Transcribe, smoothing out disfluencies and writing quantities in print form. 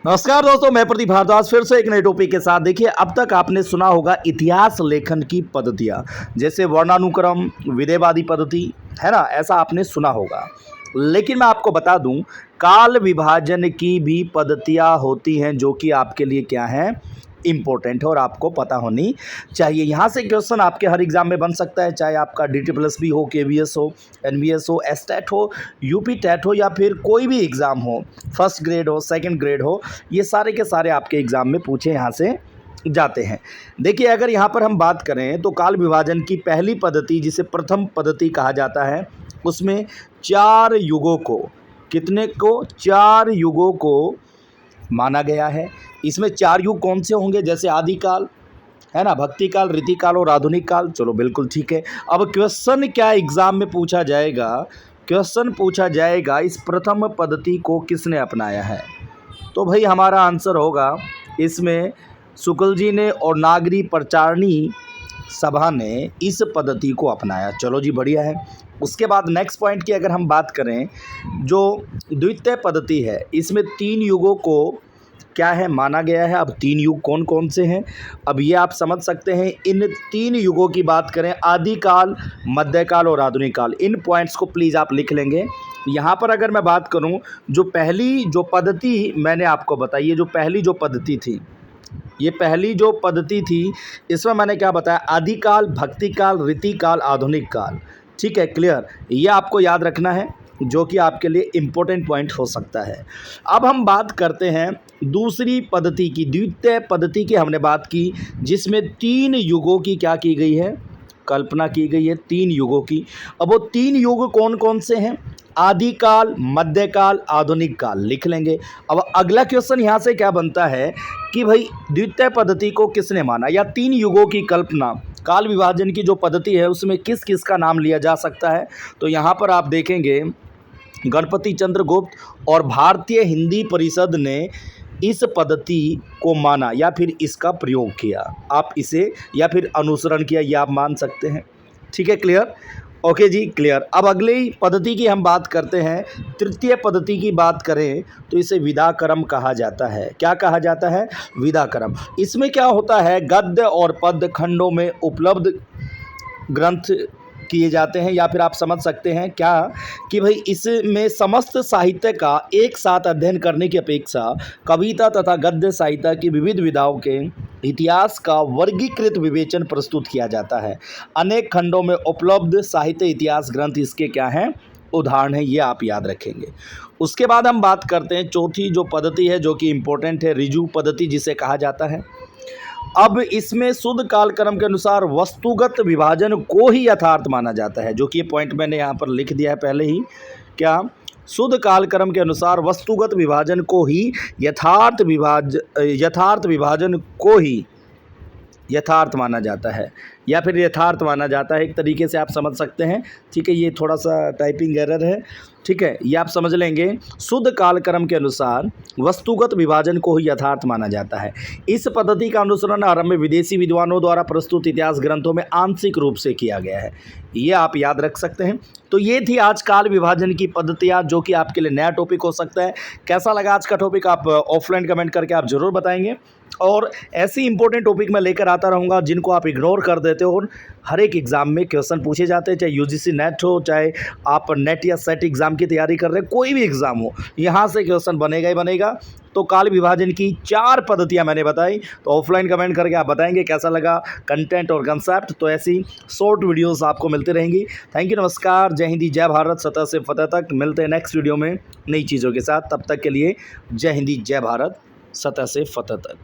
नमस्कार दोस्तों, मैं प्रदीप भारद्वाज फिर से एक नए टॉपिक के साथ। देखिए, अब तक आपने सुना होगा इतिहास लेखन की पद्धतियाँ, जैसे वर्णानुक्रम, विधेयवादी पद्धति, है ना, ऐसा आपने सुना होगा। लेकिन मैं आपको बता दूं, काल विभाजन की भी पद्धतियाँ होती हैं जो कि आपके लिए क्या हैं, इम्पोर्टेंट है और आपको पता होनी चाहिए। यहाँ से क्वेश्चन आपके हर एग्जाम में बन सकता है, चाहे आपका DT+B हो, KVS हो, NVS हो, STAT हो, UP TAT हो या फिर कोई भी एग्ज़ाम हो, फर्स्ट ग्रेड हो, सेकंड ग्रेड हो, ये सारे के सारे आपके एग्ज़ाम में पूछे यहाँ से जाते हैं। देखिए, अगर यहाँ पर हम बात करें तो काल विभाजन की पहली पद्धति, जिसे प्रथम पद्धति कहा जाता है, उसमें 4 युगों को, कितने को, 4 युगों को माना गया है। इसमें 4 युग कौन से होंगे, जैसे आदिकाल, है ना, भक्ति काल, रीति काल और आधुनिक काल। चलो बिल्कुल ठीक है। अब क्वेश्चन क्या एग्जाम में पूछा जाएगा, क्वेश्चन पूछा जाएगा इस प्रथम पद्धति को किसने अपनाया है। तो भाई हमारा आंसर होगा इसमें शुक्ल जी ने और नागरी प्रचारणी सभा ने इस पद्धति को अपनाया। चलो जी, बढ़िया है। उसके बाद नेक्स्ट पॉइंट की अगर हम बात करें, जो द्वितीय पद्धति है, इसमें 3 युगों को क्या है, माना गया है। अब 3 युग कौन कौन से हैं, अब ये आप समझ सकते हैं। इन 3 युगों की बात करें, आदिकाल, मध्यकाल और आधुनिक काल, इन पॉइंट्स को प्लीज़ आप लिख लेंगे। यहाँ पर अगर मैं बात करूँ, जो पहली जो पद्धति मैंने आपको बताई, ये जो पहली जो पद्धति थी, ये पहली जो पद्धति थी, इसमें मैंने क्या बताया, आदिकाल, भक्ति काल, रीति काल, आधुनिक काल। ठीक है, क्लियर। ये आपको याद रखना है, जो कि आपके लिए इम्पोर्टेंट पॉइंट हो सकता है। अब हम बात करते हैं दूसरी पद्धति की, द्वितीय पद्धति की हमने बात की, जिसमें 3 युगों की क्या की गई है, कल्पना की गई है, 3 युगों की। अब वो 3 युग कौन कौन से हैं, आदिकाल, मध्यकाल, आधुनिक काल, लिख लेंगे। अब अगला क्वेश्चन यहाँ से क्या बनता है कि भाई द्वितीय पद्धति को किसने माना, या 3 युगों की कल्पना, काल विभाजन की जो पद्धति है उसमें किस किस का नाम लिया जा सकता है। तो यहाँ पर आप देखेंगे गणपति चंद्र गुप्त और भारतीय हिंदी परिषद ने इस पद्धति को माना या फिर इसका प्रयोग किया। आप इसे या फिर अनुसरण किया, ये आप मान सकते हैं। ठीक है, क्लियर। ओके जी, क्लियर। अब अगली पद्धति की हम बात करते हैं। तृतीय पद्धति की बात करें तो इसे विधाक्रम कहा जाता है। क्या कहा जाता है, विधाक्रम। इसमें क्या होता है, गद्य और पद्य खंडों में उपलब्ध ग्रंथ किए जाते हैं, या फिर आप समझ सकते हैं क्या कि भाई इसमें समस्त साहित्य का एक साथ अध्ययन करने की अपेक्षा कविता तथा गद्य साहित्य की विविध विधाओं के इतिहास का वर्गीकृत विवेचन प्रस्तुत किया जाता है। अनेक खंडों में उपलब्ध साहित्य इतिहास ग्रंथ इसके क्या हैं, उदाहरण है, ये आप याद रखेंगे। उसके बाद हम बात करते हैं चौथी जो पद्धति है, जो कि इम्पोर्टेंट है, ऋजु पद्धति जिसे कहा जाता है। अब इसमें शुद्ध कालक्रम के अनुसार वस्तुगत विभाजन को ही यथार्थ माना जाता है, जो कि ये पॉइंट मैंने यहाँ पर लिख दिया है पहले ही। क्या, शुद्ध कालक्रम के अनुसार वस्तुगत विभाजन को ही यथार्थ विभाजन को ही यथार्थ माना जाता है, या फिर यथार्थ माना जाता है, एक तरीके से आप समझ सकते हैं। ठीक है, ये थोड़ा सा टाइपिंग एरर है, ठीक है, ये आप समझ लेंगे। शुद्ध कालक्रम के अनुसार वस्तुगत विभाजन को ही यथार्थ माना जाता है। इस पद्धति का अनुसरण आरंभ में विदेशी विद्वानों द्वारा प्रस्तुत इतिहास ग्रंथों में आंशिक रूप से किया गया है, ये आप याद रख सकते हैं। तो ये थी आज काल विभाजन की पद्धतियाँ, जो कि आपके लिए नया टॉपिक हो सकता है। कैसा लगा आज का टॉपिक, आप ऑफलाइन कमेंट करके आप ज़रूर बताएंगे। और ऐसी इंपॉर्टेंट टॉपिक मैं लेकर आता रहूँगा जिनको आप इग्नोर कर देते हो, और हर एक एग्ज़ाम में क्वेश्चन पूछे जाते हैं, चाहे UGC नेट हो, चाहे आप नेट या सेट एग्ज़ाम की तैयारी कर रहे हैं, कोई भी एग्ज़ाम हो, यहाँ से क्वेश्चन बनेगा ही बनेगा। तो काल विभाजन की 4 पद्धतियाँ मैंने बताई, तो ऑफलाइन कमेंट करके आप बताएंगे कैसा लगा कंटेंट और कंसेप्ट। तो ऐसी शॉर्ट वीडियोस आपको मिलती रहेंगी। थैंक यू, नमस्कार, जय हिंदी, जय भारत, सतह से फतह तक। मिलते हैं नेक्स्ट वीडियो में नई चीज़ों के साथ। तब तक के लिए जय हिंदी, जय भारत, सतह से फतह तक।